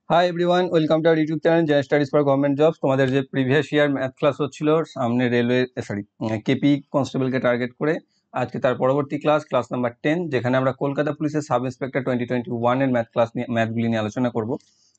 Hi everyone, welcome to our YouTube channel general studies for government jobs. তোমাদের যে previous year math class হচ্ছিল সামনে railway KP কনস্টেবলকে target করে, আজকে তার পরবর্তী ক্লাস নাম্বার 10, যেখানে আমরা কলকাতা পুলিশের সাব ইন্সপেক্টর 2021 এর ম্যাথগুলি নিয়ে আলোচনা করব।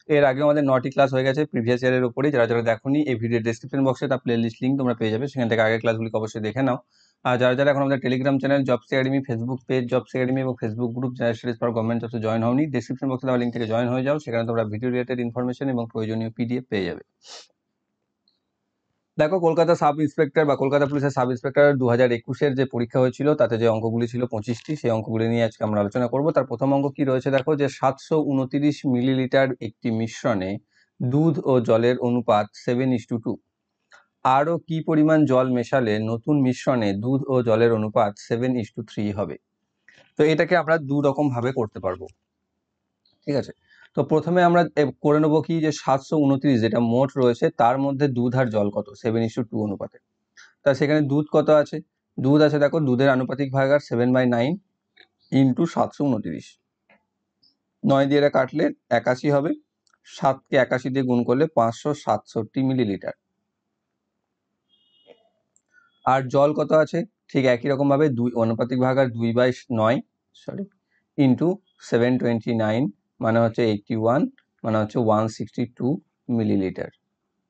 এর আগে আমাদের 9টি ক্লাস হয়ে গেছে প্রিভিয়াস ইয়ারের উপরে। যারা যারা দেখোনি, এই ভিডিও ডেসক্রিপশন বক্সে তার প্লেলিস্ট লিঙ্ক তোমরা পেয়ে যাবে, সেখান থেকে আগের ক্লাসগুলিকে অবশ্যই দেখে নাও। আর যারা যারা এখন আমাদের Telegram channel jobs academy, Facebook page jobs academy এবং Facebook group general studies for government জবসে জয়েন হওনি, ডেসক্রিপশন বক্সে দেওয়া লিঙ্ক থেকে জয়েন হয়ে যাও। সেখানে তোমরা ভিডিও রিলেটেড ইনফরমেশন এবং প্রয়োজনীয় পিডিএফ পেয়ে যাবে। দেখো, কলকাতা সাব ইন্সপেক্টর বা কলকাতা পুলিশের সাব ইন্সপেক্টর 2021-এর যে পরীক্ষা হয়েছিল, তাতে যে অঙ্কগুলি ছিল 25টি, সেই অঙ্কগুলি নিয়ে আজকে আমরা আলোচনা করব। তার প্রথম অঙ্ক কি রয়েছে দেখো, যে 729 মিলিলিটার একটি মিশ্রণে দুধ ও জলের অনুপাত 7:2। আরও কি পরিমাণ জল মেশালে নতুন মিশ্রণে দুধ ও জলের অনুপাত 7:3 হবে? তো এটাকে আমরা দু রকম ভাবে করতে পারবো, ঠিক আছে। তো প্রথমে আমরা করে নেবো কি, যে 729 যেটা মোট রয়েছে তার মধ্যে দুধ আর জল কত, 7:2 অনুপাতে। তা সেখানে দুধ কত আছে, দুধ আছে দেখো, দুধের আনুপাতিক ভাগাকার 7/9 ইন্টু 729। 9 দিয়ে এটা কাটলে 81 হবে, 7কে 81 দিয়ে গুণ করলে 567 মিলিলিটার। আর জল কত আছে, ঠিক একই রকম ভাবে আনুপাতিক ভাগাকার 2/9 ইন্টু 729 মানে হচ্ছে 81 মানে হচ্ছে 162 মিলিলিটার।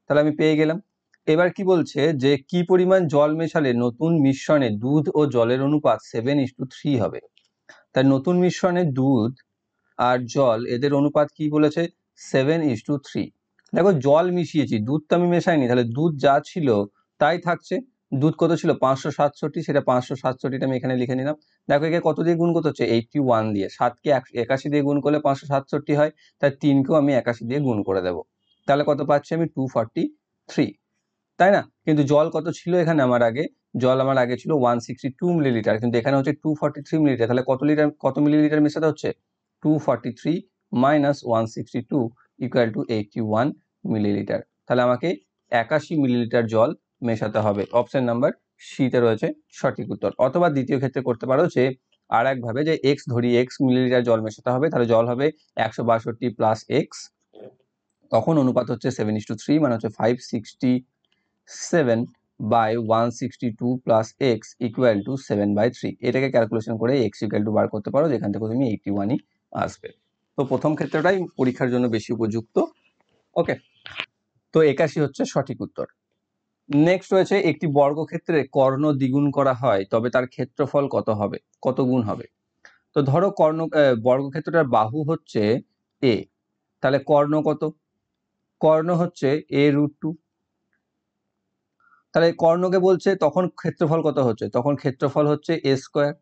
তাহলে আমি পেয়ে গেলাম। এবার কি বলছে, যে কি পরিমাণ জল মেশালে নতুন মিশ্রণে দুধ ও জলের অনুপাত 7:3 হবে। তাই নতুন মিশ্রণে দুধ আর জল এদের অনুপাত কি বলেছে, 7:3। দেখো, জল মিশিয়েছি, দুধ তো আমি মেশাইনি, তাহলে দুধ যা ছিল তাই থাকছে। দুধ কত ছিল, 567, সেটা 567টা আমি এখানে লিখে নিলাম। দেখো, একে কত দিয়ে গুণ করতে হচ্ছে, 81 দিয়ে। 7কে 81 দিয়ে গুণ করলে 567 হয়, তাই 3কেও আমি 81 দিয়ে গুণ করে দেবো। তাহলে কত পাচ্ছি আমি, 243, তাই না? কিন্তু জল কত ছিল এখানে আমার আগে, জল আমার আগে ছিল 162 মিলিলিটার, কিন্তু এখানে হচ্ছে 243 মিলিলিটার। তাহলে কত মিলিলিটার মেশাতে হচ্ছে, 243 মাইনাস 162 ইকুয়াল টু 81 মিলিলিটার। তাহলে আমাকে 81 মিলিলিটার জল মেশাতে হবে। অপশন নাম্বার সিতে রয়েছে সঠিক উত্তর। অথবা দ্বিতীয় ক্ষেত্রে করতে পারো, যে আর একভাবে, যে এক্স ধরি, এক্স মিলিলিটার জল মেশাতে হবে, তাহলে জল হবে 162 প্লাস এক্স, তখন অনুপাত হচ্ছে 7:3 মানে হচ্ছে 567 by 162 plus x equal to 7/3। এটাকে ক্যালকুলেশন করে এক্স ইকুয়াল টু বার করতে পারো, যেখান থেকে তুমি 81ই আসবে। তো প্রথম ক্ষেত্রটাই পরীক্ষার জন্য বেশি উপযুক্ত। ওকে, তো 81 হচ্ছে সঠিক উত্তর। নেক্সট রয়েছে, একটি বর্গক্ষেত্রে কর্ণ দ্বিগুণ করা হয় তবে তার ক্ষেত্রফল কত হবে, কত গুণ হবে? তো ধরো বর্গক্ষেত্রটার বাহু হচ্ছে এ, তাহলে কর্ণ কত, কর্ণ হচ্ছে a√2। তাহলে কর্ণকে বলছে তখন ক্ষেত্রফল কত হচ্ছে, তখন ক্ষেত্রফল হচ্ছে a²।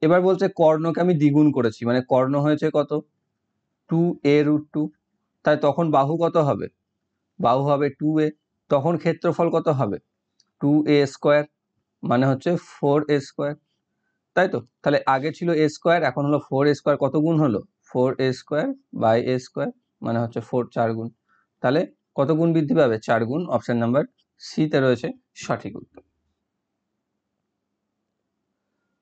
এবার বলছে কর্ণকে আমি দ্বিগুণ করেছি, মানে কর্ণ হয়েছে কত, 2a√2। তাই তখন বাহু কত হবে, বাহু হবে 2a। তখন ক্ষেত্রফল কত হবে, 2a², মানে হচ্ছে 4a², তাই তো। তাহলে আগে ছিল a², এখন হলো 4a², কত গুণ হলো, 4a² বাই a², মানে হচ্ছে 4 গুণ। তাহলে কত গুণ বৃদ্ধি পাবে, 4 গুণ। অপশন নাম্বার সিতে রয়েছে সঠিক উত্তর।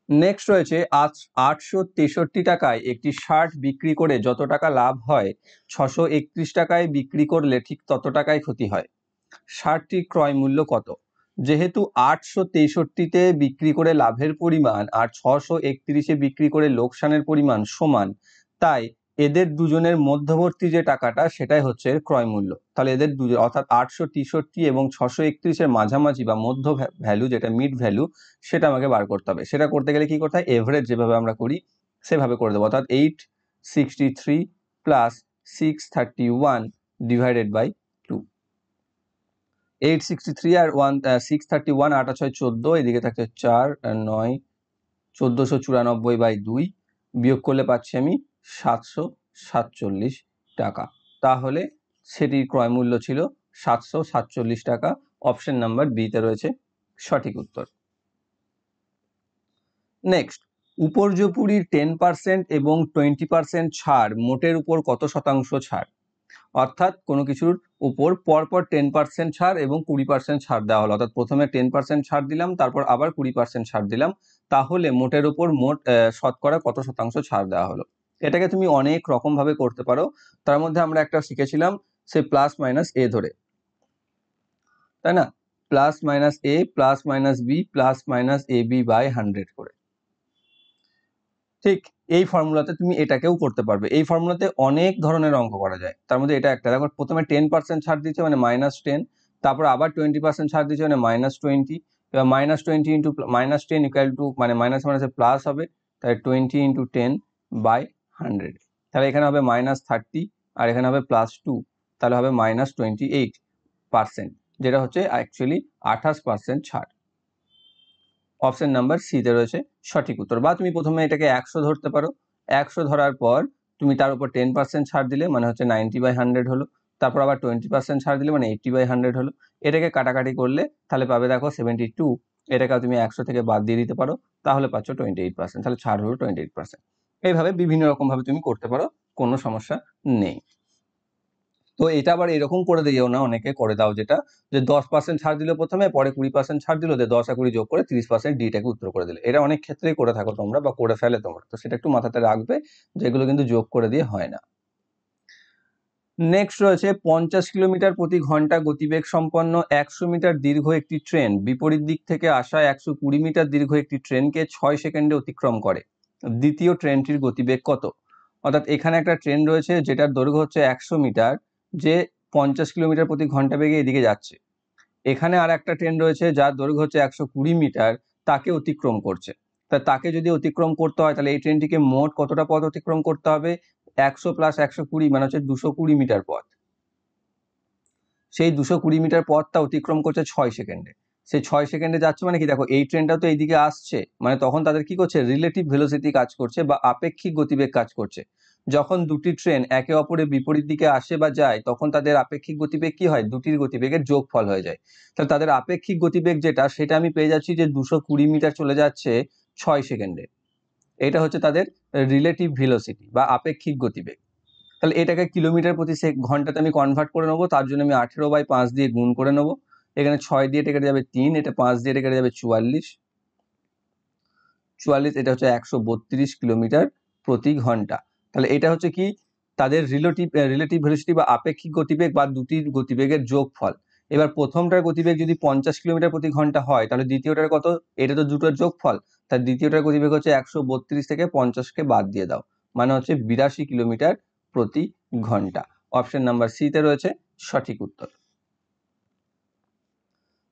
নেক্সট রয়েছে, 863 টাকায় একটি শার্ট বিক্রি করে যত টাকা লাভ হয়, 631 টাকায় বিক্রি করলে ঠিক তত টাকায় ক্ষতি হয়। শার্টটির ক্রয় মূল্য কত? যেহেতু 863-তে বিক্রি করে লাভের পরিমাণ আর 631-এ বিক্রি করে লোকসানের পরিমাণ সমান, তাই এদের দুজনের মধ্যবর্তী যে টাকাটা, সেটাই হচ্ছে ক্রয় মূল্য। তাহলে এদের দুজন, অর্থাৎ 863 এবং 631-এর মাঝামাঝি বা মধ্য ভ্যালু, যেটা মিড ভ্যালু, সেটা আমাকে বার করতে হবে। সেটা করতে গেলে কি করতে হয়, এভারেজ যেভাবে আমরা করি সেভাবে করে দেবো। অর্থাৎ 863 প্লাস 631 ডিভাইডেড বাই 2। 863 আর 631, 8 আর 6 14, এদিকে থাকছে 4 আর 9, 1494 বাই 2, বিয়োগ করলে পাচ্ছি আমি 747 টাকা। তাহলে সেটির ক্রয় মূল্য ছিল 747 টাকা। অপশন নাম্বার বিতে রয়েছে সঠিক উত্তর। নেক্সট, উপর্যুপরির 10% এবং 20% ছাড় মোটের উপর কত শতাংশ ছাড়? অর্থাৎ কোনো কিছুর উপর পরপর 10% ছাড় এবং 20% ছাড় দেওয়া হলো, অর্থাৎ প্রথমে 10% ছাড় দিলাম, তারপর আবার 20% ছাড় দিলাম, তাহলে মোটের উপর মোট শতকরা কত শতাংশ ছাড় দেওয়া হলো? এটাকে তুমি অনেক রকম ভাবে করতে পারো, তার মধ্যে আমরা একটা শিখেছিলাম সে প্লাস মাইনাস এ ধরে, তাই না, plus minus a plus minus b plus minus a b by 100 করে। ঠিক এই ফর্মুলাতে তুমি এটাকেও করতে পারবে। এই ফর্মুলাতে অনেক ধরনের অঙ্ক করা যায়, তার মধ্যে এটা একটা। দেখো প্রথমে 10% ছাড় দিচ্ছে মানে -10, তারপর আবার 20% ছাড় দিচ্ছে মানে -20, এবার -20 ইন্টু -10 ইকুয়াল টু মানে মাইনাস মাইনাসে প্লাস হবে, তাই 20 ইন্টু 10 বাই 100, তাহলে এখানে হবে -30 আর এখানে হবে +2, তাহলে হবে -28%, যেটা হচ্ছে অ্যাকচুয়ালি 28% ছাড়। অপশন নাম্বার সিতে রয়েছে সঠিক উত্তর। বা তুমি প্রথমে এটাকে 100 ধরতে পারো, 100 ধরার পর তুমি তার উপর 10% ছাড় দিলে মানে হচ্ছে 90/100 হলো, তারপর আবার 20% ছাড় দিলে মানে 80/100 হলো। এটাকে কাটাকাটি করলে তাহলে পাবে দেখো 72, এটাকে তুমি 100 থেকে বাদ দিয়ে দিতে পারো, তাহলে পাচ্ছ 28%, তাহলে ছাড় হলো 28%। এইভাবে বিভিন্ন রকম ভাবে তুমি করতে পারো, কোনো সমস্যা নেই। তো এটা আবার এরকম করে দিও না, অনেকে করে দাও যেটা, যে 10% ছাড় দিল প্রথমে, পরে 20% ছাড় দিল, 10 আর 20 যোগ করে 30% ডিটাকে উত্তর করে দিলে। এটা অনেক ক্ষেত্রেই করে থাকো তোমরা বা করে ফেলে তোমরা, তো সেটা একটু মাথাতে রাখবে, যেগুলো কিন্তু যোগ করে দিয়ে হয় না। নেক্সট রয়েছে 50 কিলোমিটার প্রতি ঘন্টা গতিবেগ সম্পন্ন 100 মিটার দীর্ঘ একটি ট্রেন বিপরীত দিক থেকে আসা 120 মিটার দীর্ঘ একটি ট্রেনকে 6 সেকেন্ডে অতিক্রম করে, দ্বিতীয় ট্রেনটির গতিবেগ কত? অর্থাৎ এখানে একটা ট্রেন রয়েছে যেটার দৈর্ঘ্য হচ্ছে 100 মিটার, যে 50 কিলোমিটার প্রতি ঘন্টা বেগে এদিকে যাচ্ছে। এখানে আর একটা ট্রেন রয়েছে যার দৈর্ঘ্য হচ্ছে 120 মিটার, তাকে অতিক্রম করছে। তাকে যদি অতিক্রম করতে হয় তাহলে এই ট্রেনটিকে মোট কতটা পথ অতিক্রম করতে হবে? 100 + 120 মানে হচ্ছে 220 মিটার পথ। সেই 220 মিটার পথটা অতিক্রম করছে 6 সেকেন্ডে। সেই 6 সেকেন্ডে যাচ্ছে মানে কি, দেখো এই ট্রেনটা তো এইদিকে আসছে, মানে তখন তাদের কি করছে, রিলেটিভ ভেলোসিটি কাজ করছে বা আপেক্ষিক গতিবেগ কাজ করছে। যখন দুটি ট্রেন একে অপরের বিপরীত দিকে আসে বা যায় তখন তাদের আপেক্ষিক গতিবেগ কি হয়, দুটির গতিবেগের যোগফল হয়ে যায়। তাহলে তাদের আপেক্ষিক গতিবেগ যেটা, সেটা আমি পেয়ে যাচ্ছি যে 220 মিটার চলে যাচ্ছে 6 সেকেন্ডে। এটা হচ্ছে তাদের রিলেটিভ ভেলোসিটি বা আপেক্ষিক গতিবেগ। তাহলে এটাকে কিলোমিটার প্রতি ঘন্টাতে আমি কনভার্ট করে নেবো, তার জন্য আমি 18/5 দিয়ে গুণ করে নেবো। এখানে 6 দিয়ে এটা কেটে যাবে 3, এটা 5 দিয়ে এটা কেটে যাবে 44, এটা হচ্ছে 132 কিলোমিটার প্রতি ঘন্টা। তাহলে এটা হচ্ছে কি, তাদের রিলেটিভ ভেলোসিটি বা আপেক্ষিক গতিবেগ বা দুটির গতিবেগের যোগফল। এবার প্রথমটার গতিবেগ যদি 50 কিলোমিটার প্রতি ঘন্টা হয় তাহলে দ্বিতীয়টার কত, এটা তো দুটোর যোগফল, তার দ্বিতীয়টার গতিবেগ হচ্ছে 132 থেকে 50কে বাদ দিয়ে দাও, মানে হচ্ছে 82 কিলোমিটার প্রতি ঘন্টা। অপশন নাম্বার সিতে রয়েছে সঠিক উত্তর।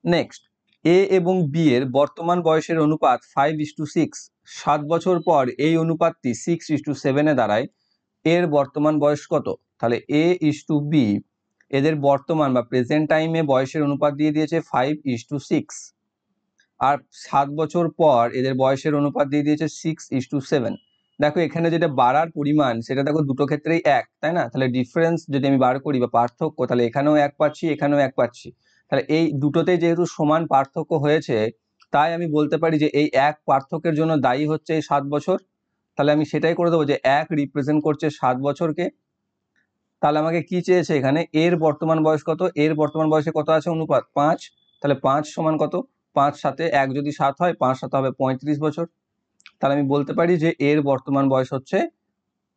নেক্সট, এ এবং বি এর বর্তমান বয়সের অনুপাত 5:6, 7 বছর পর এই অনুপাতটি 6:7 দাঁড়ায়, এর বর্তমান বয়স কত? তাহলে A/B এদের বর্তমান বা প্রেজেন্ট টাইমে বয়সের অনুপাত দিয়ে দিয়েছে 5:6, আর 7 বছর পর এদের বয়সের অনুপাত দিয়ে দিয়েছে 6:7। দেখো এখানে যেটা বাড়ার পরিমাণ সেটা দেখো দুটো ক্ষেত্রেই এক, তাই না? তাহলে ডিফারেন্স যদি আমি বার করি বা পার্থক্য, তাহলে এখানেও এক পাচ্ছি, এখানেও এক পাচ্ছি। তাহলে এই দুটোতেই যেহেতু সমান পার্থক্য হয়েছে, তাই আমি বলতে পারি যে এই এক পার্থক্যের জন্য দায়ী হচ্ছে এই 7 বছর। তাহলে আমি সেটাই করে দেবো যে এক রিপ্রেজেন্ট করছে 7 বছরকে। তাহলে আমাকে কি চেয়েছে এখানে, এর বর্তমান বয়স কত? এর বর্তমান বয়সে কত আছে অনুপাত? 5। তাহলে 5 সমান কত? 5 সাথে 1 যদি 7 হয়, 5 7 হবে 35 বছর। তাহলে আমি বলতে পারি যে এর বর্তমান বয়স হচ্ছে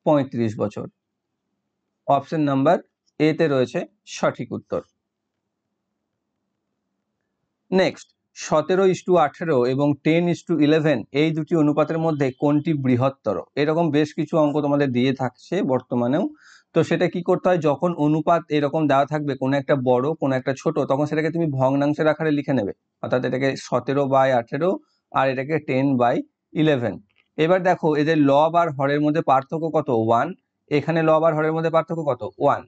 35 বছর। অপশন নাম্বার এতে রয়েছে সঠিক উত্তর। নেক্সট, 17:18 এবং 10:11 এই দুটি অনুপাতের মধ্যে কোনটি বৃহত্তর? এরকম বেশ কিছু অঙ্ক তোমাদের দিয়ে থাকছে বর্তমানেও। তো সেটা কি করতে হয়, যখন অনুপাত এরকম দেওয়া থাকবে, কোনো একটা বড় কোনো একটা ছোট, তখন সেটাকে তুমি ভগ্নাংশের আকারে লিখে নেবে। অর্থাৎ এটাকে 17/18 আর এটাকে 10/11। এবার দেখো এদের লব আর হরের মধ্যে পার্থক্য কত? 1। এখানে লব আর হরের মধ্যে পার্থক্য কত? 1।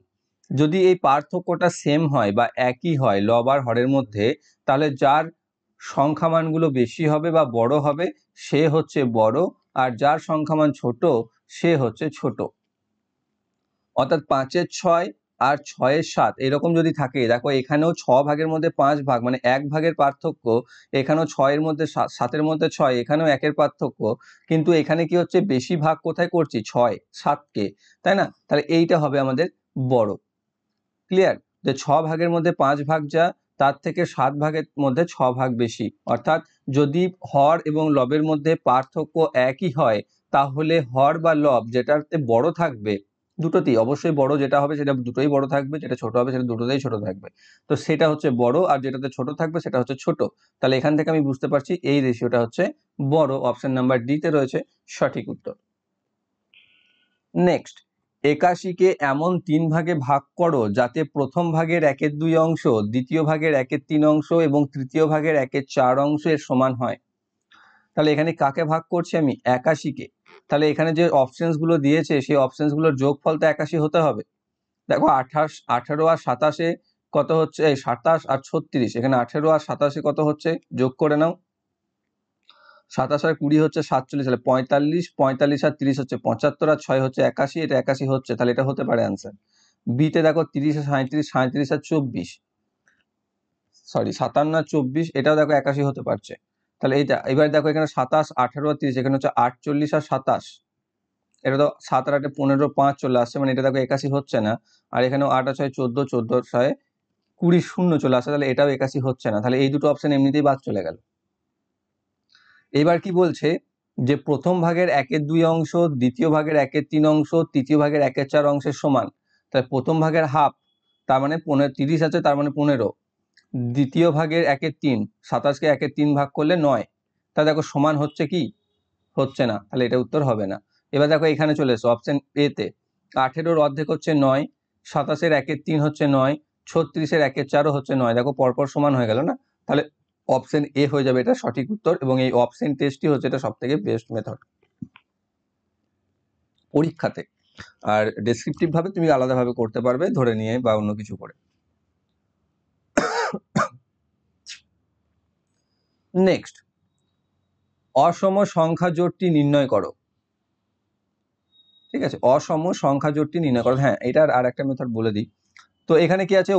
যদি এই পার্থক্যটা সেম হয় বা একই হয় লব আর হরের মধ্যে, তাহলে যার সংখ্যামানগুলো বেশি হবে বা বড় হবে সে হচ্ছে বড়, আর যার সংখ্যামান ছোট সে হচ্ছে ছোট। অর্থাৎ 5-এর 6 আর 6-এর 7 এরকম যদি থাকে, দেখো এখানেও 6 ভাগের মধ্যে 5 ভাগ মানে 1 ভাগের পার্থক্য, এখানেও 6-এর মধ্যে 7-এর মধ্যে 6, এখানেও 1-এর পার্থক্য, কিন্তু এখানে কি হচ্ছে, বেশি ভাগ কোথায় করছি? 6-7কে, তাই না? তাহলে এইটা হবে আমাদের বড়। ক্লিয়ার? যে 6 ভাগের মধ্যে 5 ভাগ যা, তার থেকে 7 ভাগের মধ্যে 6 ভাগ বেশি। অর্থাৎ যদি হর এবং লবের মধ্যে পার্থক্য একই হয় তাহলে হর বা লব যেটাতে বড় থাকবে, দুটোতেই অবশ্যই বড় যেটা হবে সেটা দুটোই বড় থাকবে, যেটা ছোট হবে সেটা দুটোতেই ছোট থাকবে। তো সেটা হচ্ছে বড়, আর যেটাতে ছোট থাকবে সেটা হচ্ছে ছোট। তাহলে এখান থেকে আমি বুঝতে পারছি এই রেশিওটা হচ্ছে বড়। অপশন নাম্বার ডি তে রয়েছে সঠিক উত্তর। নেক্সট, 81-কে এমন 3 ভাগে ভাগ করো যাতে প্রথম ভাগের 1/2 অংশ, দ্বিতীয় ভাগের 1/3 অংশ এবং তৃতীয় ভাগের 1/4 অংশের সমান হয়। তাহলে এখানে কাকে ভাগ করছি আমি? 81-কে। তাহলে এখানে যে অপশনস গুলো দিয়েছে সেই অপশনস গুলোর যোগফল তো 81 হতে হবে। দেখো 18 আর 27-এ কত হচ্ছে? 27 আর 36, এখানে 18 আর 27-এ কত হচ্ছে? যোগ করে নাও। 27 আর 20 হচ্ছে 47, তাহলে 45, 45 আর 30 হচ্ছে 75, আর 6 হচ্ছে 81, এটা 81 হচ্ছে, তাহলে এটা হতে পারে অ্যান্সার। বিতে দেখো 30 আর 37, 37 আর 24, সরি 57 আর 24, এটাও দেখো 81 হতে পারছে। তাহলে এইটা এবার দেখো এখানে 27, 18 আর 30, এখানে হচ্ছে 48 আর 27, এটা তো 7 আর 8 15, 5 চলে আসছে, মানে এটা দেখো 81 হচ্ছে না। আর এখানেও 8 আর 6 14, 14 আর 6 20 শূন্য চলে আসছে, তাহলে এটাও 81 হচ্ছে না। তাহলে এই দুটো অপশন এমনিতেই বাদ চলে গেল। এবার কি বলছে যে প্রথম ভাগের 1/2 অংশ, দ্বিতীয় ভাগের 1/3 অংশ, তৃতীয় ভাগের 1/4 অংশের সমান। তাহলে প্রথম ভাগের হাফ, তার মানে 30 আছে, তার মানে 15। দ্বিতীয় ভাগের 1/3, 27-কে 1/3 ভাগ করলে 9। তা দেখো সমান হচ্ছে কি? হচ্ছে না, তাহলে এটা উত্তর হবে না। এবার দেখো এখানে চলে এসো অপশন এ তে। 18-র অর্ধেক হচ্ছে 9, 27-এর 1/3 হচ্ছে 9, 36-এর 1/4 হচ্ছে 9। দেখো পরপর সমান হয়ে গেল না? তাহলে অপশন এ হয়ে যাবে এটা সঠিক উত্তর, এবং এই অপশন টেস্টই হচ্ছে এটা সব থেকে বেস্ট মেথড পরীক্ষাতে। আর ডেসক্রিপটিভ ভাবে তুমি আলাদাভাবে করতে পারবে, ধরে নিয়ে বা অন্য কিছু করে। নেক্সট, অসম সংখ্যা জোটটি নির্ণয় করো। ঠিক আছে, অসম সংখ্যা জোটটি নির্ণয় করো। হ্যাঁ, এটার আর একটা মেথড বলে দিই। তো এখানে কি আছে?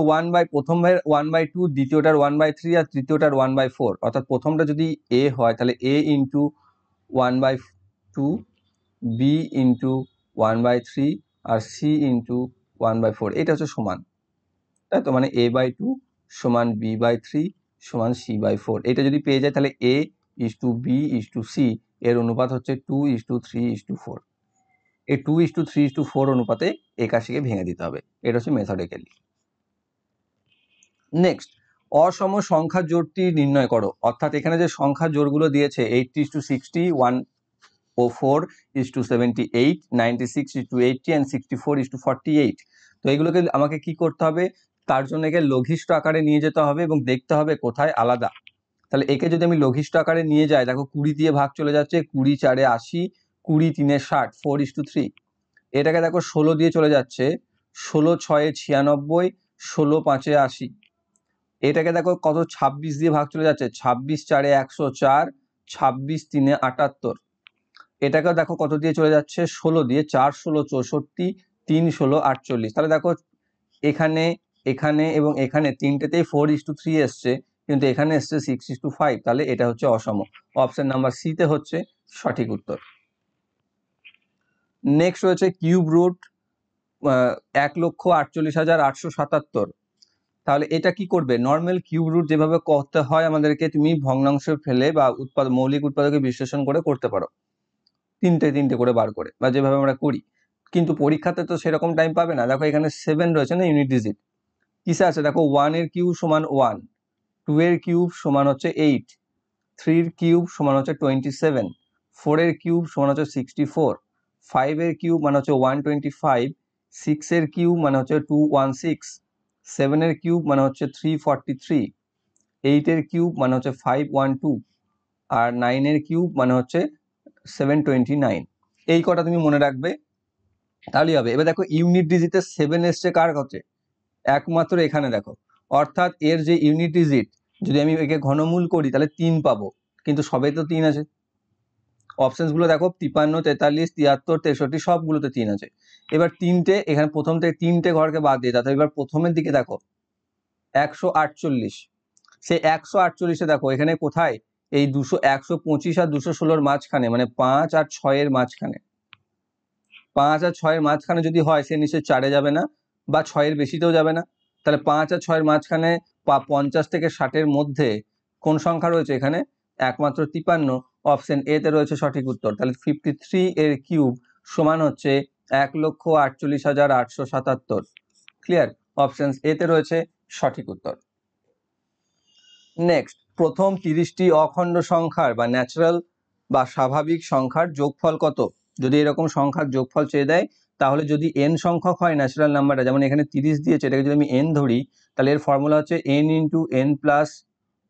প্রথম ভাগের 1/2, দ্বিতীয়টার 1/3, আর তৃতীয়টার 1/4। অর্থাৎ প্রথমটা যদি এ হয় তাহলে a ইন্টু 1/2, বি ইন্টু 1/3, আর সি ইন্টু 1/4, এটা হচ্ছে সমান, তাই তো? মানে a/2 সমান b/3 সমান c/4। এটা যদি পেয়ে যায় তাহলে a is to b is to c এর অনুপাত হচ্ছে 2:3:4। এই 2:3:4 অনুপাতে 81-কে ভেঙে দিতে হবে। এটা হচ্ছে মেথডিক্যালি। নেক্সট, অসম সংখ্যা জোড়টি নির্ণয় করো। অর্থাৎ এখানে যে সংখ্যা জোড়গুলো দিয়েছে 80:60, 104:78, 96:80 and 64:48, তো এগুলোকে আমাকে কি করতে হবে? তার জন্য একে লঘিষ্ঠ আকারে নিয়ে যেতে হবে এবং দেখতে হবে কোথায় আলাদা। তাহলে একে যদি আমি লঘিষ্ঠ আকারে নিয়ে যাই, দেখো 20 দিয়ে ভাগ চলে যাচ্ছে, 20 4 80, 20 3 60, 4:3। এটাকে দেখো 16 দিয়ে চলে যাচ্ছে, 16 6 96, 16 5 80। এটাকে দেখো কত 26 দিয়ে ভাগ চলে যাচ্ছে, 26 4 104, 26 3 78। এটাকেও দেখো কত দিয়ে চলে যাচ্ছে, 16 দিয়ে, 4 16 64, 3 16 48। তাহলে দেখো এখানে, এখানে এবং এখানে তিনটেতেই 4:3 এসছে, কিন্তু এখানে এসছে 6:5। তাহলে এটা হচ্ছে অসম। অপশন নাম্বার সি তে হচ্ছে সঠিক উত্তর। নেক্সট রয়েছে কিউব রুট 1,48,877। তাহলে এটা কি করবে? নর্মাল কিউব রুট যেভাবে করতে হয় আমাদেরকে, তুমি ভগ্নাংশ ফেলে বা মৌলিক উৎপাদকে বিশ্লেষণ করে করতে পারো, তিনটে তিনটে করে বার করে, বা যেভাবে আমরা করি। কিন্তু পরীক্ষাতে তো সেরকম টাইম পাবে না। দেখো এখানে 7 রয়েছে না ইউনিট ডিজিট, কিসে আছে? দেখো 1 এর কিউব সমান 1, 2 এর কিউব সমান হচ্ছে 8, 3 এর কিউব সমান হচ্ছে 27, 4 এর কিউব সমান হচ্ছে 64, 5 এর কিউব মানে হচ্ছে 125, 6 এর কিউব মানে হচ্ছে 216, 7 এর কিউব মানে হচ্ছে 343, 8 এর কিউব মানে হচ্ছে 512, আর 9 এর কিউব মানে হচ্ছে 729। এই কটা তুমি মনে রাখবে, তাহলেই হবে। এবার দেখো ইউনিট ডিজিটে 7 এসছে কার কাছে? একমাত্র এখানে দেখো। অর্থাৎ এর যে ইউনিট ডিজিট, যদি আমি একে ঘনমূল করি তাহলে 3 পাবো, কিন্তু সবে তো 3 আছে। অপশনস গুলো দেখো 53, 43, 73, 63, সবগুলোতে 3 আছে। এবার তিনটে, এখানে প্রথম থেকে 3টে ঘরকে বাদ দিয়ে দাও। এবার প্রথমের দিকে দেখো 148, সেই 148-এ দেখো এখানে কোথায়? এই 125 আর 216-র মাঝখানে, মানে 5 আর 6-এর মাঝখানে। 5 আর 6-এর মাঝখানে যদি হয়, সে নিশ্চয়ই 4-এ যাবে না, বা 6-এর বেশিতেও যাবে না। তাহলে 5 আর 6-এর মাঝখানে 50 থেকে 60-এর মধ্যে কোন সংখ্যা রয়েছে? এখানে একমাত্র 53। অপশন এ তে রয়েছে সঠিক উত্তর। তাহলে 53 এর কিউব সমান হচ্ছে 1,48,877। ক্লিয়ার? অপশন এ তে রয়েছে সঠিক উত্তর। নেক্সট, প্রথম 30টি অখণ্ড সংখ্যার বা ন্যাচারাল বা স্বাভাবিক সংখ্যার যোগফল কত? যদি এরকম সংখ্যার যোগফল চেয়ে দেয়, তাহলে যদি n সংখ্যক হয় ন্যাচারাল নাম্বারটা, যেমন এখানে 30 দিয়েছে, এটাকে যদি আমি n ধরি, তাহলে এর ফর্মুলা হচ্ছে n ইন্টু n প্লাস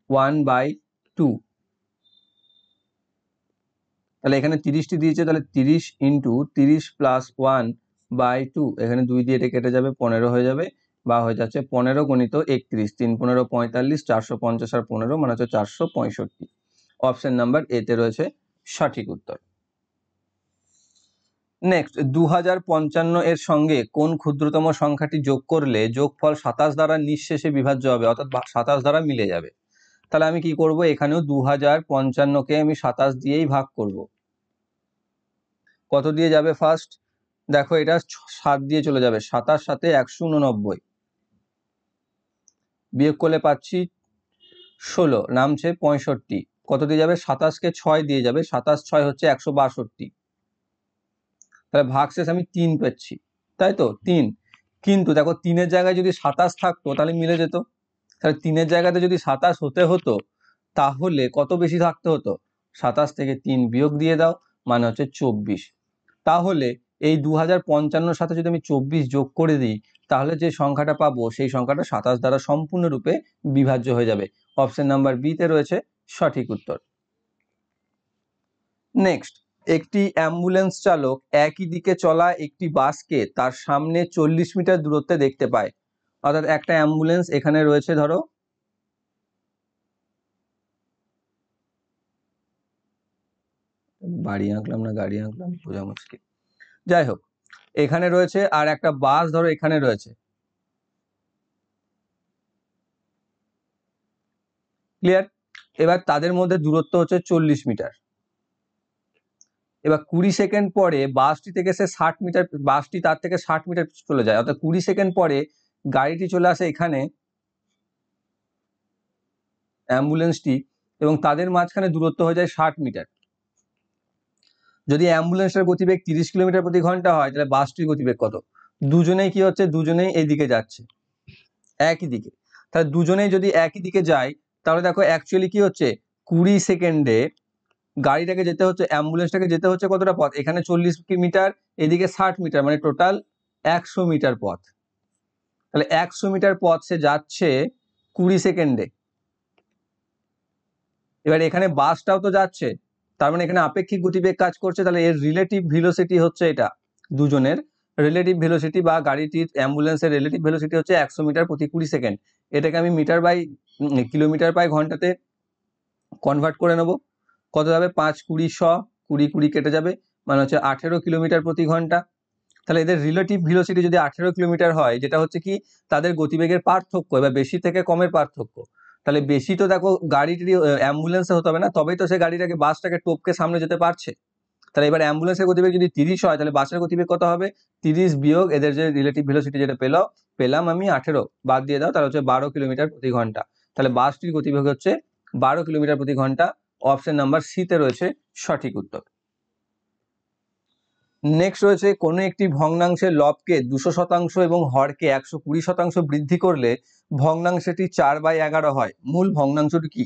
1/2। তাহলে এখানে 30টি দিয়েছে, তাহলে 30 ইন্টু 30 প্লাস 1/2, এখানে 2 দিয়ে এটা কেটে যাবে, 15 হয়ে যাবে, বা হয়ে যাচ্ছে 15 গুণিত 31, 3 15 45, 450 আর 15 মানে হচ্ছে 465। অপশন নাম্বার এ তে রয়েছে সঠিক উত্তর। নেক্সট, 2055 এর সঙ্গে কোন ক্ষুদ্রতম সংখ্যাটি যোগ করলে যোগফল 27 দ্বারা নিঃশেষে বিভাজ্য হবে, অর্থাৎ 27 দ্বারা মিলে যাবে? তাহলে আমি কি করব, এখানেও 2055কে আমি 27 দিয়েই ভাগ করব। কত দিয়ে যাবে? ফার্স্ট দেখো, এটা 7 দিয়ে চলে যাবে, 27 সাথে 189, বিয়োগ করলে পাচ্ছি 16, নামছে 65, কত দিয়ে যাবে? 27কে 6 দিয়ে যাবে, 27 6 হচ্ছে 162। তাহলে ভাগশেষ আমি 3 পাচ্ছি, তাই তো 3। কিন্তু দেখো 3-এর জায়গায় যদি 27 থাকতো তাহলে মিলে যেত। তাহলে 3-এর জায়গাতে যদি 27 হতে হতো, তাহলে কত বেশি থাকতে হতো? 27 থেকে 3 বিয়োগ দিয়ে দাও, মানে হচ্ছে 24। তাহলে এই 2055 সাথে যদি আমি 24 যোগ করে দিই, তাহলে যে সংখ্যাটা পাবো সেই সংখ্যাটা 27 দ্বারা সম্পূর্ণরূপে বিভাজ্য হয়ে যাবে। অপশন নাম্বার বি তে রয়েছে সঠিক উত্তর। নেক্সট, একটি অ্যাম্বুলেন্স চালক একই দিকে চলা একটি বাসকে তার সামনে 40 মিটার দূরত্বে দেখতে পায়। অর্থাৎ একটা অ্যাম্বুলেন্স এখানে রয়েছে, ধরো বাড়ি আঁকলাম না গাড়ি আঁকলাম, বোঝা মুশকিল, যাই হোক, এখানে রয়েছে, আর একটা বাস ধরো এখানে রয়েছে। ক্লিয়ার? এবার তাদের মধ্যে দূরত্ব হচ্ছে 40 মিটার। এবার 20 সেকেন্ড পরে বাসটি থেকে সে 60 মিটার, বাসটি তার থেকে 60 মিটার চলে যায়, অর্থাৎ 20 সেকেন্ড পরে গাড়িটি চলে আসে এখানে, অ্যাম্বুলেন্সটি, এবং তাদের মাঝখানে দূরত্ব হয়ে যায় 60 মিটার। যদি অ্যাম্বুলেন্সের গতিবেগ 30 কিলোমিটার প্রতি ঘন্টা হয়, তাহলে বাসটির গতিবেগ কত? দুজনেই কি হচ্ছে? দুজনেই এই দিকে যাচ্ছে, একই দিকে। তাহলে দুজনেই যদি একই দিকে যায়, তাহলে দেখো অ্যাকচুয়ালি কি হচ্ছে, 20 সেকেন্ডে গাড়িটাকে যেতে হচ্ছে, অ্যাম্বুলেন্সটাকে যেতে হচ্ছে কতটা পথ? এখানে 40 মিটার, এদিকে 60 মিটার, মানে টোটাল 100 মিটার পথ। তাহলে 100 মিটার পথ সে যাচ্ছে 20 সেকেন্ডে। এবার এখানে বাসটাও তো যাচ্ছে, তার মানে এখানে আপেক্ষিক গতিবেগ কাজ করছে, তাহলে এর রিলেটিভ ভেলোসিটি হচ্ছে এটা, দুজনের রিলেটিভ ভেলোসিটি বা গাড়িটির অ্যাম্বুলেন্সের রিলেটিভ ভেলোসিটি হচ্ছে 100 মিটার প্রতি 20 সেকেন্ড। এটাকে আমি মিটার বাই কিলোমিটার বাই ঘন্টাতে কনভার্ট করে নেব। কত যাবে? 5 20 100, 20 20 কেটে যাবে, মানে হচ্ছে 18 কিলোমিটার প্রতি ঘন্টা। তাহলে এদের রিলেটিভ ভেলোসিটি যদি 18 কিলোমিটার হয়, যেটা হচ্ছে কি তাদের গতিবেগের পার্থক্য, এবার বেশি থেকে কমের পার্থক্য। তাহলে বেশি তো দেখো গাড়িটি অ্যাম্বুলেন্সে হতে হবে না, তবেই তো সে গাড়িটাকে বাসটাকে টপকে সামনে যেতে পারছে। তাহলে এবার অ্যাম্বুলেন্সের গতিবেগ যদি 30 হয়, তাহলে বাসের গতিবেগ কত হবে? 30 বিয়োগ এদের যে রিলেটিভ ভেলোসিটি যেটা পেলাম আমি 18, বাদ দিয়ে দাও, তাহলে হচ্ছে 12 কিলোমিটার প্রতি ঘন্টা। তাহলে বাসটির গতিবেগ হচ্ছে 12 কিলোমিটার প্রতি ঘন্টা। অপশন নাম্বার সি তে রয়েছে সঠিক উত্তর। নেক্সট রয়েছে, কোনো একটি ভগ্নাংশের লবকে 200% এবং হরকে 120% বৃদ্ধি করলে ভগ্নাংশটি 4/11 হয়। মূল ভগ্নাংশটি কি?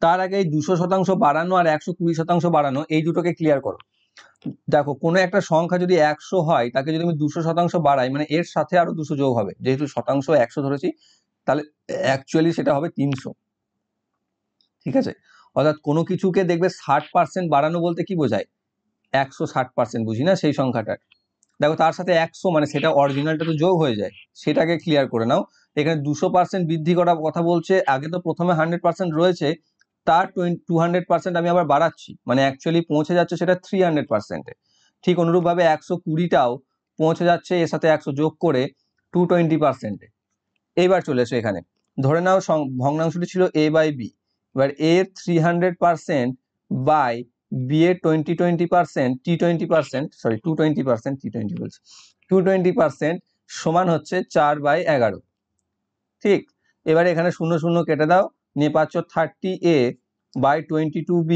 তার আগে 200% বাড়ানো আর 120% বাড়ানো, এই দুটোকে ক্লিয়ার করো। দেখো, কোনো একটা সংখ্যা যদি 100 হয়, তাকে যদি আমি 200% বাড়াই, মানে এর সাথে আরো 200 যোগ হবে, যেহেতু শতাংশ 100 ধরেছি, তাহলে অ্যাকচুয়ালি সেটা হবে 300। ঠিক আছে? অর্থাৎ কোনো কিছুকে দেখবে 60% বাড়ানো বলতে কি বোঝায়? 160% বুঝি না সেই সংখ্যাটার। দেখো তার সাথে 100, মানে সেটা অরিজিনালটা তো যোগ হয়ে যায়, সেটাকে ক্লিয়ার করে নাও। এখানে 200% বৃদ্ধি করার কথা বলছে, আগে তো প্রথমে 100% রয়েছে, তার 200% আমি আবার বাড়াচ্ছি, মানে অ্যাকচুয়ালি পৌঁছে যাচ্ছে সেটা 300%-এ। ঠিক অনুরূপভাবে 120টাও পৌঁছে যাচ্ছে এর সাথে 100 যোগ করে 220%-এ। এইবার চলে এসো এখানে, ধরে নাও ভগ্নাংশটি ছিল a/b, এবার এর 300% বাই বি এর 20% সরি 220% বলছি 220% সমান হচ্ছে 4/11। ঠিক, এবারে এখানে 0 0 কেটে দাও, নিয়ে পাচ্ছ 30a/22b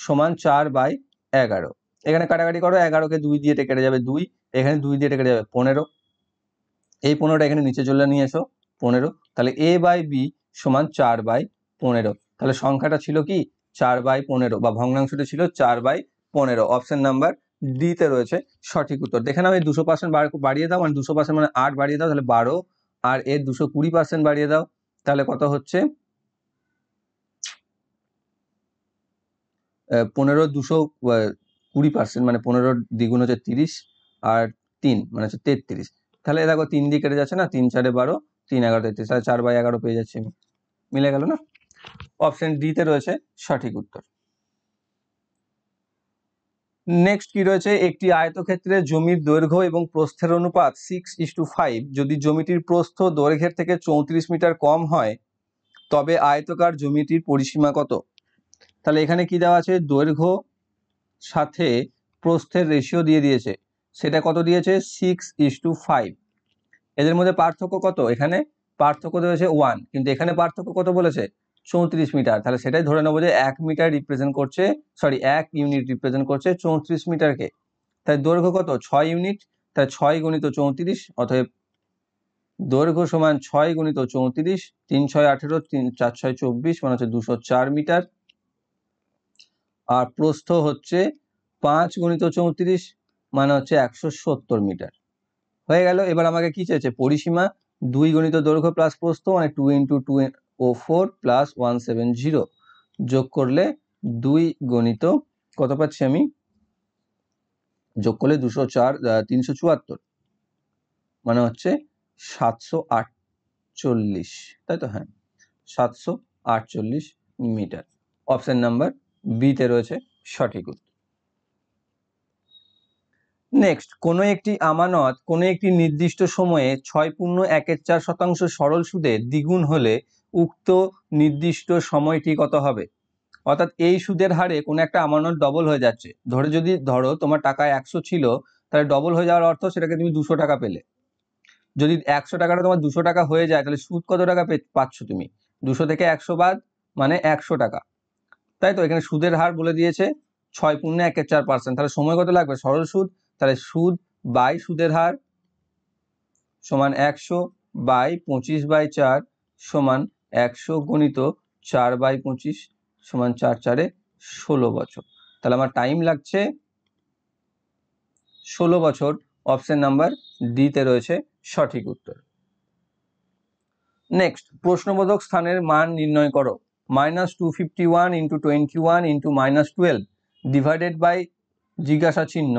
সমান 4/11। এখানে কাটাকাটি করো, 11কে 2 দিয়ে কেটে যাবে 2, এখানে 2 দিয়ে কেটে যাবে 15। এই 15টা এখানে নিচে চলে নিয়ে এসো 15, তাহলে a/b সমান 4/15। তাহলে সংখ্যাটা ছিল কি 4/15 বা ভগ্নাংশটা ছিল 4/15। অপশন নাম্বার ডি তে রয়েছে সঠিক উত্তর। দেখে নাও এই 200% বাড়িয়ে দাও, মানে 200% মানে 8 বাড়িয়ে দাও, তাহলে 12, আর এর 220% বাড়িয়ে দাও, তাহলে কত হচ্ছে 15 220%, মানে 15 দ্বিগুণ হচ্ছে 30, আর 3 মানে হচ্ছে 33। তাহলে দেখো 3 দিয়ে কেটে যাচ্ছে না, 3 4 12, 3 11 33, তাহলে 4/11 পেয়ে যাচ্ছি আমি। মিলে গেল না? অপশন ডি তে রয়েছে সঠিক উত্তর। নেক্সট কি রয়েছে, একটি আয়তক্ষেত্রে জমির দৈর্ঘ্য এবং প্রস্থের অনুপাত 6:5। যদি জমিটির প্রস্থ দৈর্ঘ্যের থেকে 34 মিটার কম হয় তবে আয়তকার জমিটির পরিসীমা কত? তাহলে এখানে কি দেওয়া আছে, দৈর্ঘ্য সাথে প্রস্থের রেশিও দিয়ে দিয়েছে, সেটা কত দিয়েছে 6:5। এদের মধ্যে পার্থক্য কত, এখানে পার্থক্য দিয়েছে 1, কিন্তু এখানে পার্থক্য কত বলেছে 34 মিটার। তাহলে সেটাই ধরে নেবো যে 1 মিটার রিপ্রেজেন্ট করছে, 1 ইউনিট রিপ্রেজেন্ট করছে 34 মিটারকে। তাই দৈর্ঘ্য কত 6 ইউনিট, তাই 6 গুণিত 34, অতএব দৈর্ঘ্য সমান 6 গুণিত 34, 3 6 18, 3 4 6 24, মানে হচ্ছে 204 মিটার। আর প্রস্থ হচ্ছে 5 গুণিত 34, মানে হচ্ছে 170 মিটার। হয়ে গেল। এবার আমাকে কি চেয়েছে, পরিসীমা। 2 গুণিত দৈর্ঘ্য প্লাস প্রস্থ, মানে 2 × 204 প্লাস 170, যোগ করলে 2 গুণিত কত পাচ্ছি আমি, যোগ করলে 204 374, মানে হচ্ছে 748, তাই তো? হ্যাঁ, 748 মিটার। অপশন নাম্বার বি তে রয়েছে সঠিক উত্তর। নেক্সট, কোনো একটি আমানত কোনো একটি নির্দিষ্ট সময়ে 6.14% সরল সুদে দ্বিগুণ হলে উক্ত নির্দিষ্ট সময়টি কত হবে? অর্থাৎ এই সুদের হারে কোনো একটা আমানত ডবল হয়ে যাচ্ছে। ধরো তোমার টাকা 100 ছিল, তাহলে ডবল হয়ে যাওয়ার অর্থ সেটাকে তুমি 200 টাকা পেলে। যদি 100 টাকাটা তোমার 200 টাকা হয়ে যায়, তাহলে সুদ কত টাকা পাচ্ছ তুমি? 200 থেকে 100 বাদ, মানে 100 টাকা, তাই তো? এখানে সুদের হার বলে দিয়েছে 6.14%। তাহলে সময় কত লাগবে, সরল সুদ, তাহলে সুদ বাই সুদের হার সমান 100/25/4 সমান 100 গুণিত 4/25 সমান 4 4 16 বছর। তাহলে আমার টাইম লাগছে 16 বছর। অপশন নাম্বার ডি তে রয়েছে সঠিক উত্তর। নেক্সট, প্রশ্নবোধক স্থানের মান নির্ণয় করো। -251 × 21 × -12 ডিভাইডেড বাই জিজ্ঞাসা চিহ্ন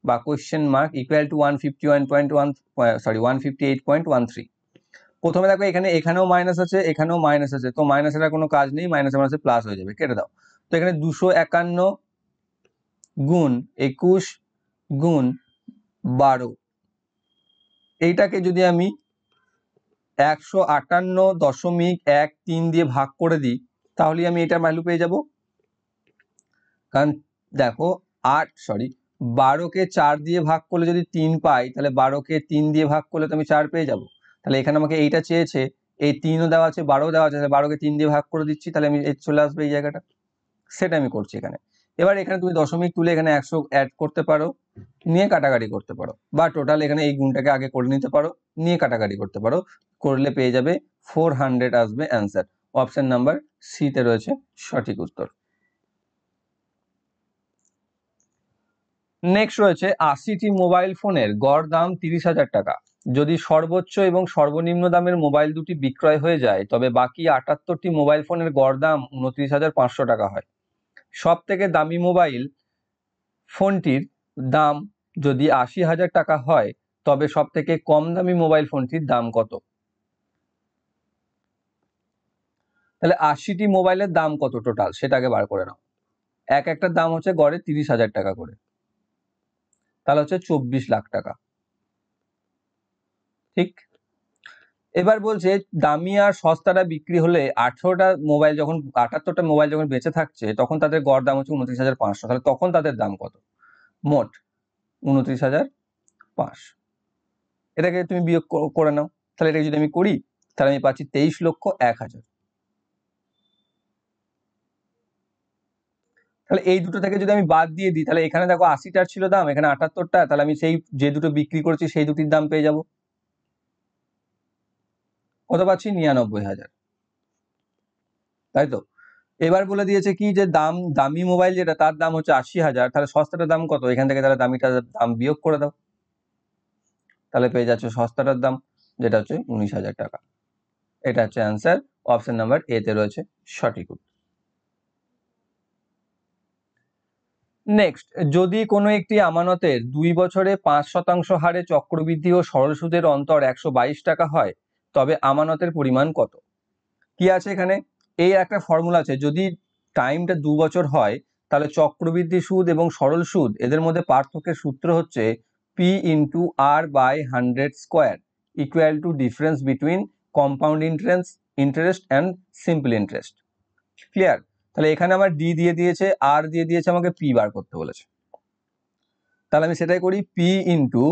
বা কোয়েশ্চেন মার্ক ইকুয়াল টু 158.13। প্রথমে দেখো এখানেও মাইনাস আছে, এখানেও মাইনাস আছে, তো মাইনাসের কোনো কাজ নেই, মাইনাসে মাইনাসে প্লাস হয়ে যাবে, কেটে দাও। তো এখানে 251 গুণ 21 গুণ 12, এইটাকে যদি আমি 158.13 দিয়ে ভাগ করে দিই, তাহলে আমি এটার ভ্যালু পেয়ে যাব। কারণ দেখো 12কে 4 দিয়ে ভাগ করলে যদি 3 পাই, তাহলে 12কে 3 দিয়ে ভাগ করলে তো আমি 4 পেয়ে যাব। তাহলে এখানে আমাকে এইটা চেয়েছে, এই 3ও দেওয়া আছে, 12ও দেওয়া আছে, 12কে 3 দিয়ে ভাগ করে দিচ্ছি, তাহলে আমি চলে আসবে এই জায়গাটা, সেটা আমি করছি এখানে। এবার এখানে তুমি দশমিক তুলে এখানে 100 অ্যাড করতে পারো, নিয়ে কাটাকাটি করতে পারো, বা টোটাল এখানে এই গুণটাকে আগে করে নিতে পারো, নিয়ে কাটাকাটি করতে পারো, করলে পেয়ে যাবে 400 আসবে অ্যান্সার। অপশন নাম্বার সি তে রয়েছে সঠিক উত্তর। নেক্সট রয়েছে 80টি মোবাইল ফোনের গড় দাম 30,000 টাকা। যদি সর্বোচ্চ এবং সর্বনিম্ন দামের মোবাইল দুটি বিক্রয় হয়ে যায়, তবে বাকি 78টি মোবাইল ফোনের গড় দাম 29,500 টাকা হয়। সব থেকে দামি মোবাইল ফোনটির দাম যদি 80,000 টাকা হয়, তবে সব থেকে কম দামি মোবাইল ফোনটির দাম কত? তাহলে 80টি মোবাইলের দাম কত টোটাল, সেটাকে বার করে নাও। একটার দাম হচ্ছে গড়ে 30,000 টাকা করে, তাহলে হচ্ছে 24 লাখ টাকা, ঠিক? এবার বলছে দামি আর সস্তাটা বিক্রি হলে 78টা মোবাইল যখন বেঁচে থাকছে, তখন তাদের গড় দাম হচ্ছে 29,500। তাহলে তখন তাদের দাম কত? মোট 29,500। এটাকে তুমি বিয়োগ করে নাও। তাহলে এটাকে যদি আমি করি, তাহলে আমি পাচ্ছি 23,01,000। তাহলে এই দুটো থেকে যদি আমি বাদ দিয়ে দিই, তাহলে এখানে দেখো 80টার ছিল দাম, এখানে 78টা, তাহলে আমি সেই যে দুটো বিক্রি করেছি সেই দুটির দাম পেয়ে যাব। কত পাচ্ছি? 99,000, তাই তো। এবার বলে দিয়েছে কি যে দামি মোবাইল যেটা তার দাম হচ্ছে 80,000, তাহলে সস্তাটার দাম কত? এখান থেকে তাহলে দামিটার দাম বিয়োগ করে দাও, তাহলে পেয়ে যাচ্ছে সস্তাটার দাম, যেটা হচ্ছে 19,000 টাকা। এটা হচ্ছে অ্যান্সার, অপশন নাম্বার এ তে রয়েছে সঠিক উত্তর। নেক্সট, যদি কোনো একটি আমানতের 2 বছরে 5% হারে চক্রবৃদ্ধি ও সরল সুদের অন্তর 122 টাকা হয়, তবে আমানতের পরিমাণ কত? কি আছে এখানে? এই একটা ফর্মুলা আছে, যদি টাইমটা 2 বছর হয় তাহলে চক্রবৃদ্ধি সুদ এবং সরল সুদ এদের মধ্যে পার্থক্যের সূত্র হচ্ছে P into R by 100 square equal to difference between compound interest and simple interest. Clear? তাহলে এখানে আমার ডি দিয়ে দিয়েছে, আর দিয়ে দিয়েছে, আমাকে পি বার করতে বলেছে। তাহলে আমি সেটাই করি, পি ইন্টু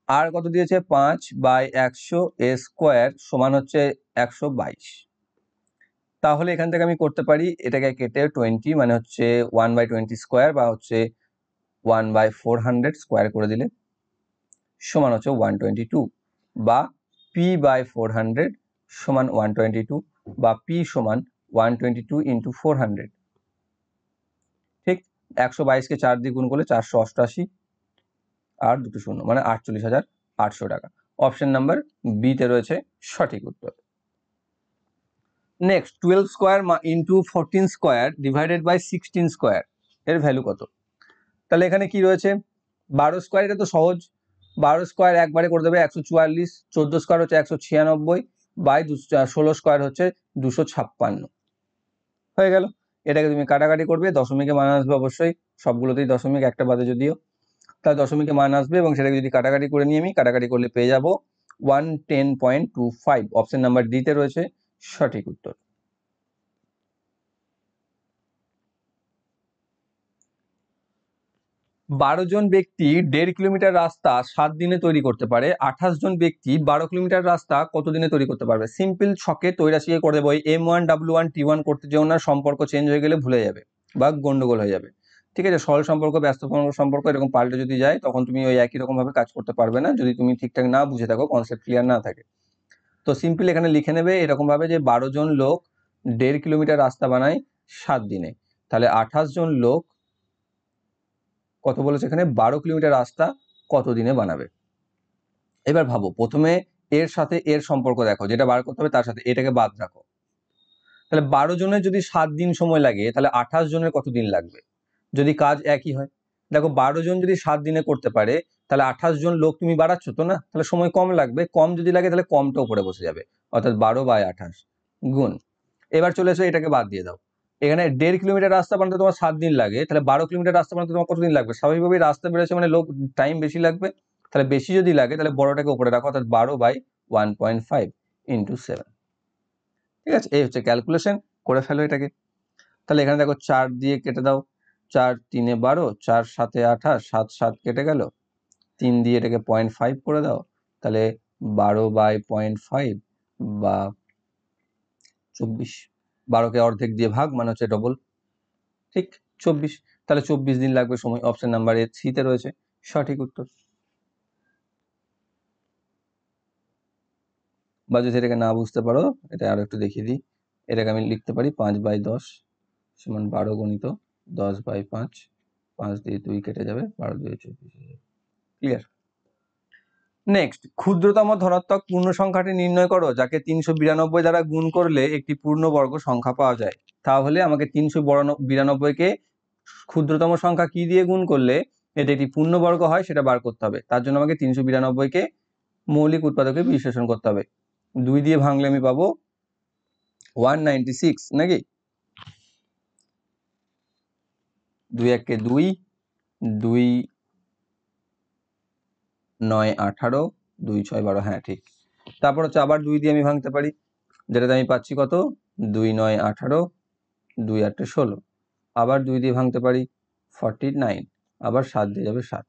আর কত দিয়েছে? 5/100 স্কোয়ার সমান হচ্ছে 122। তাহলে এখান থেকে আমি করতে পারি এটাকে কেটে 20 মানে হচ্ছে 1/20 স্কোয়ার বা হচ্ছে 1/400 স্কোয়ার করে দিলে সমান হচ্ছে 122, বা p/400 সমান 122, বা p সমান 122 ইন্টু 400। ঠিক, 122কে 4 দিয়ে গুণ করলে 488 আর দুটো শূন্য মানে 48,800 টাকা। অপশন নাম্বার বি তে রয়েছে সঠিক উত্তর। Next, 12 square into 14 square divided by 16 square এর ভ্যালু কত? তাহলে এখানে কি রয়েছে? 12 স্কোয়ার, এটা তো সহজ, 12 স্কোয়ার একবারে করে দেবে 144, 14 স্কোয়ার হচ্ছে 196 বাই 16 স্কোয়ার হচ্ছে 256, হয়ে গেল। এটাকে তুমি কাটাকাটি করবে, দশমিকে মান আসবে অবশ্যই, সবগুলোতেই দশমিক, একটা বাদে যদিও, তাহলে দশমিকে মান আসবে এবং সেটাকে যদি কাটাকাটি করে নিয়ে আমি কাটাকাটি করলে পেয়ে যাব 110.25। অপশন নাম্বার ডি তে রয়েছে সঠিক উত্তর। বারো জন ব্যক্তি 1.5 কিলোমিটার রাস্তা 7 দিনে তৈরি করতে পারে, 28 জন ব্যক্তি 12 কিলোমিটার রাস্তা কত দিনে তৈরি করতে পারবে? সিম্পল ছকে তৈরাশিকে করে দেবো, M1 W1 T1 করতে যেও না, সম্পর্ক চেঞ্জ হয়ে গেলে ভুলে যাবে বা গন্ডগোল হয়ে যাবে। ঠিক আছে, সরল সম্পর্ক, ব্যস্ত সম্পর্ক এরকম পাল্টে যদি যায় তখন তুমি ওই একই রকম ভাবে কাজ করতে পারবে না, যদি তুমি ঠিকঠাক না বুঝে থাকো, কনসেপ্ট ক্লিয়ার না থাকে। তো সিম্পল এখানে লিখে নেবে এরকম ভাবে যে 12 জন লোক 1.5 কিলোমিটার রাস্তা বানায় 7 দিনে, তাহলে 28 জন লোক কত বলেছে এখানে? 12 কিলোমিটার রাস্তা কত দিনে বানাবে। এবার ভাবো, প্রথমে এর সাথে এর সম্পর্ক দেখো, যেটা বার করতে হবে তার সাথে এটাকে বাদ রাখো। তাহলে 12 জনের যদি 7 দিন সময় লাগে, তাহলে 28 জনের কত দিন লাগবে যদি কাজ একই হয়? দেখো, 12 জন যদি 7 দিনে করতে পারে, তাহলে 28 জন লোক তুমি বাড়াচ্ছ তো না, তাহলে সময় কম লাগবে। কম যদি লাগে তাহলে কমটা উপরে বসে যাবে, অর্থাৎ 12/28 গুণ। এবার চলে এসো, এটাকে বাদ দিয়ে দাও। এখানে 1.5 কিলোমিটার রাস্তা বানাতে তোমার 7 দিন লাগে, তাহলে 12 কিলোমিটার রাস্তা বানাতে তোমার কতদিন লাগবে? স্বাভাবিকভাবেই রাস্তা বেড়েছে মানে লোক টাইম বেশি লাগবে, তাহলে বেশি যদি লাগে তাহলে বড়টাকে উপরে রাখো, অর্থাৎ 12/1.5 ইন্টু 7। ঠিক আছে, এই হচ্ছে ক্যালকুলেশন, করে ফেলো এটাকে। তাহলে এখানে দেখো 4 দিয়ে কেটে দাও, 4 3 12, 4 7 28, 7 7 কেটে গেল, 3 দিয়ে এটাকে 0.5 করে দাও, তাহলে 12/0.5 বা 24, 12কে অর্ধেক দিয়ে ভাগ মানে হচ্ছে ডবল, ঠিক 24, তাহলে 24 দিন লাগবে সময়। অপশন নাম্বার এ সি তে রয়েছে সঠিক উত্তর। বা যদি এটাকে না বুঝতে পারো, এটা আরো একটু দেখিয়ে দিই, এটাকে আমি লিখতে পারি 5/10 সমান 12 গুণিত 10/5, 5 দিয়ে 2 কেটে যাবে, 12 দিয়ে 24। ক্লিয়ার? নেক্সট, ক্ষুদ্রতম ধনাত্মক পূর্ণ সংখ্যাটি নির্ণয় করো যাকে 392 দ্বারা গুণ করলে একটি পূর্ণবর্গ সংখ্যা পাওয়া যায়। তাহলে আমাকে 392কে ক্ষুদ্রতম সংখ্যা কি দিয়ে গুণ করলে এটা একটি পূর্ণবর্গ হয় সেটা বার করতে হবে। তার জন্য আমাকে 392কে মৌলিক উৎপাদকে বিশ্লেষণ করতে হবে। 2 দিয়ে ভাঙলে আমি পাবো 196, নাকি? 2 1 2, 2 9 18, 2 6 12, হ্যাঁ ঠিক। তারপর হচ্ছে আবার 2 দিয়ে আমি ভাঙতে পারি, যেটাতে আমি পাচ্ছি কত? 2 9 18, 2 8 16, আবার 2 দিয়ে ভাঙতে পারি 49, আবার 7 দিয়ে যাবে 7।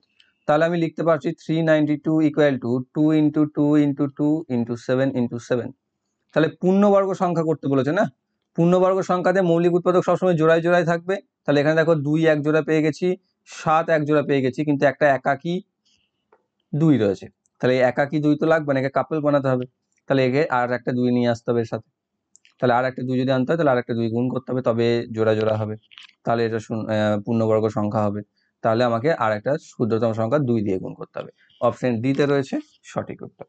তাহলে আমি লিখতে পারছি 392 equal to 2 into 2 into 2 into 7 into 7। তাহলে পূর্ণবর্গ সংখ্যা করতে বলেছে না, পূর্ণবর্গ সংখ্যাতে মৌলিক উৎপাদক সবসময় জোড়ায় জোড়ায় থাকবে, তাহলে এখানে দেখো 2 এক জোড়া পেয়ে গেছি, 7 এক জোড়া পেয়ে গেছি, কিন্তু একটা একাকী 2 রয়েছে। তাহলে এই একাকী 2 তো লাগবে না, একে কাপল বানাতে হবে। তাহলে একে আর একটা 2 নিয়ে আসতে হবে এর সাথে। তাহলে আর একটা 2 যদি আনতে হয় তাহলে আর একটা 2 গুণ করতে হবে, তবে জোড়া জোড়া হবে। তাহলে এটা পূর্ণবর্গ সংখ্যা হবে। তাহলে আমাকে আর একটা ক্ষুদ্রতম সংখ্যা 2 দিয়ে গুণ করতে হবে। অপশন ডি তে রয়েছে সঠিক উত্তর।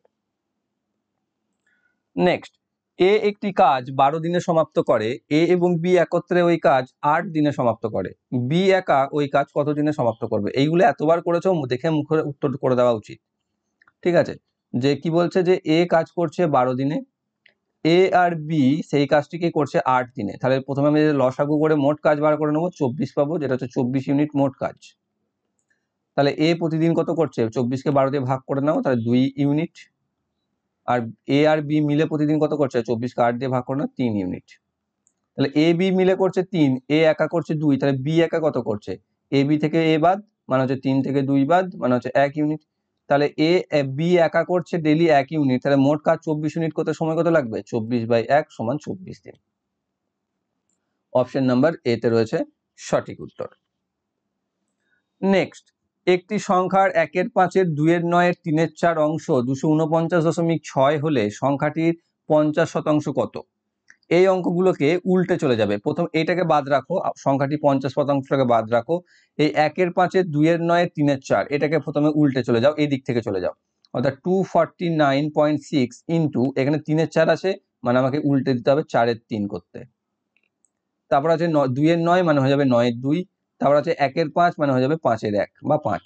নেক্সট, এ একটি কাজ 12 দিনে সমাপ্ত করে, এ এবং বি একত্রে ওই কাজ 8 দিনে সমাপ্ত করে, বি একা ওই কাজ কত দিনে সমাপ্ত করবে? এইগুলো এতবার করেছো, দেখে মুখে উত্তর করে দেওয়া উচিত। ঠিক আছে, যে কি বলছে যে এ কাজ করছে 12 দিনে, এ আর বি সেই কাজটিকে করছে 8 দিনে। তাহলে প্রথমে আমি লসাগু করে মোট কাজ বার করে নেবো, 24 পাবো, যেটা হচ্ছে 24 ইউনিট মোট কাজ। তাহলে এ প্রতিদিন কত করছে? 24 কে 12 দিয়ে ভাগ করে নাও, তাহলে 2 ইউনিট। আর এ আর বি মিলে প্রতিদিন কত করছে? 24 কে 8 দিয়ে ভাগ করে নাও, 3 ইউনিট। তাহলে এ বি মিলে করছে 3, এ একা করছে 2, তাহলে বি একা কত করছে? এ বি থেকে এ বাদ মানে হচ্ছে 3 থেকে 2 বাদ মানে হচ্ছে 1 ইউনিট। তাহলে এ বি একা করছে ডেলি 1 ইউনিট, তাহলে মোট কাজ 24 ইউনিট করতে সময় কত লাগবে? 24/1 সমান 24 দিন। অপশন নাম্বার এ তে রয়েছে সঠিক উত্তর। নেক্সট, একটি সংখ্যার 1-এর 5-এর 2-এর 9-এর 3-এর 4 অংশ 249.6 হলে সংখ্যাটির 50% কত? এই অঙ্কগুলোকে উল্টে চলে যাবে। প্রথম এটাকে বাদ রাখো, সংখ্যাটি 50%টাকে বাদ রাখো। এই 1-এর 5-এর 2-এর 9-এর 3-এর 4 এটাকে প্রথমে উল্টে চলে যাও, এই দিক থেকে চলে যাও। অর্থাৎ 249.6 ইন্টু এখানে 3-এর 4 আছে, মানে আমাকে উল্টে দিতে হবে 4-এর 3 করতে। তারপর আছে 2-এর 9 মানে হয়ে যাবে 9-এর 2। তারপর আছে 1-এর 5 মানে হয়ে যাবে 5-এর 1 বা 5।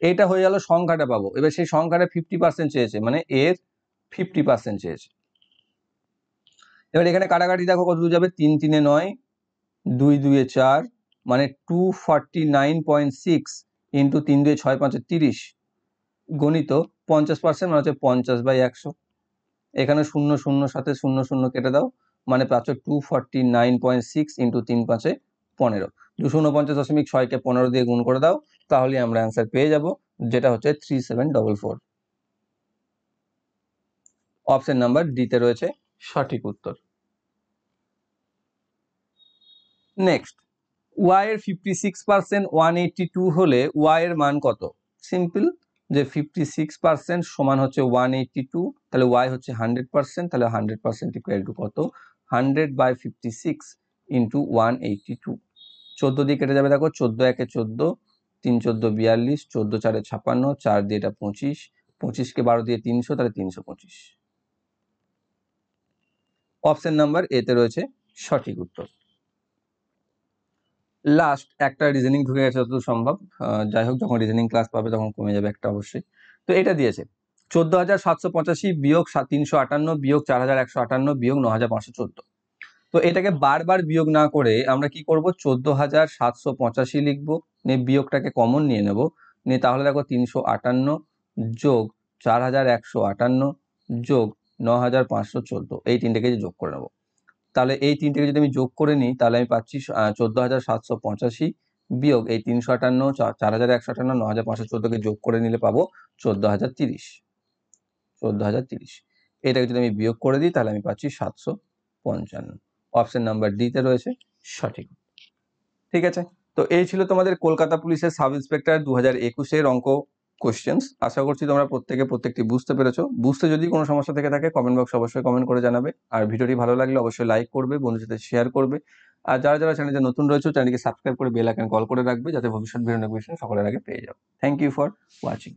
এইটা হয়ে গেল সংখ্যাটা পাবো। এবার সেই সংখ্যাটা 50% চেয়েছে, মানে এর 50% চেয়েছে। এবার এখানে কাটাকাটি দেখো কত দূর যাবে, 3 3-এ 9, 2 2-এ 4, মানে 249.6 ইন্টু 3 2-এ 6 5-এ 30 গণিত 50% মানে হচ্ছে 50/100। এখানে 0 0 সাথে 0 0 কেটে দাও, মানে পাচ্ছ 249.6 ইন্টু 3 5-এ 15। 249.6 কে 15 দিয়ে গুণ করে দাও, তাহলে আমরা অ্যান্সার পেয়ে যাব, যেটা হচ্ছে 3744। অপশন নাম্বার ডি তে রয়েছে সঠিক উত্তর। নেক্সট, y এর 56% 182 হলে y এর মান কত? সিম্পল, যে 56% সমান হচ্ছে 182, তাহলে y হচ্ছে 100%, তাহলে 100% ইকুয়াল টু কত? 100/56 ইন্টু 182। 14 দিয়ে কেটে যাবে, দেখো 14 1-এ 14, 3 14 42, 14 4-এ 56, 4 দিয়ে এটা 25, 25-কে 12 দিয়ে 300, তাহলে 325। অপশন নাম্বার এ তে রয়েছে সঠিক উত্তর। লাস্ট একটা রিজনিং ঢুকে গেছে যতদূর সম্ভব, যাই হোক যখন রিজনিং ক্লাস পাবে তখন কমে যাবে একটা অবশ্যই। তো এটা দিয়েছে 14,785 বিয়োগ 358 বিয়োগ 4,158 বিয়োগ 9,514। তো এটাকে বারবার বিয়োগ না করে আমরা কি করব, 14,785 লিখবো, নিয়ে বিয়োগটাকে কমন নিয়ে নেব, নিয়ে তাহলে দেখো 358 যোগ 4,158 যোগ 9,514, এই তিনটেকে যোগ করে নেবো। তাহলে এই তিনটেকে যদি আমি যোগ করে নিই তাহলে আমি পাচ্ছি 14,785 বিয়োগ এই 358, 4,158, 9,514কে যোগ করে নিলে পাবো 14,030। 14,030 এটাকে যদি আমি বিয়োগ করে দিই তাহলে আমি পাচ্ছি 755। অপশন নাম্বার ডি তে রয়েছে সঠিক। ঠিক আছে, তো এই ছিল তোমাদের কলকাতা পুলিশের সাব ইন্সপেক্টর 2021-এর অঙ্ক কোশ্চেন্স। আশা করছি তোমরা প্রত্যেকটি বুঝতে পেরেছো। বুঝতে যদি কোনো সমস্যা থেকে থাকে কমেন্ট বক্সে অবশ্যই কমেন্ট করে জানাবে। আর ভিডিওটি ভালো লাগলে অবশ্যই লাইক করবে, বন্ধুদের সাথে শেয়ার করবে। আর যারা যারা চ্যানেলে নতুন রয়েছে চ্যানেলকে সাবস্ক্রাইব করে বেল আইকন কল করে রাখবে, যাতে ভবিষ্যৎ ভিডিও নোটিফিকেশন সকলের আগে পেয়ে যাও। Thank you for watching.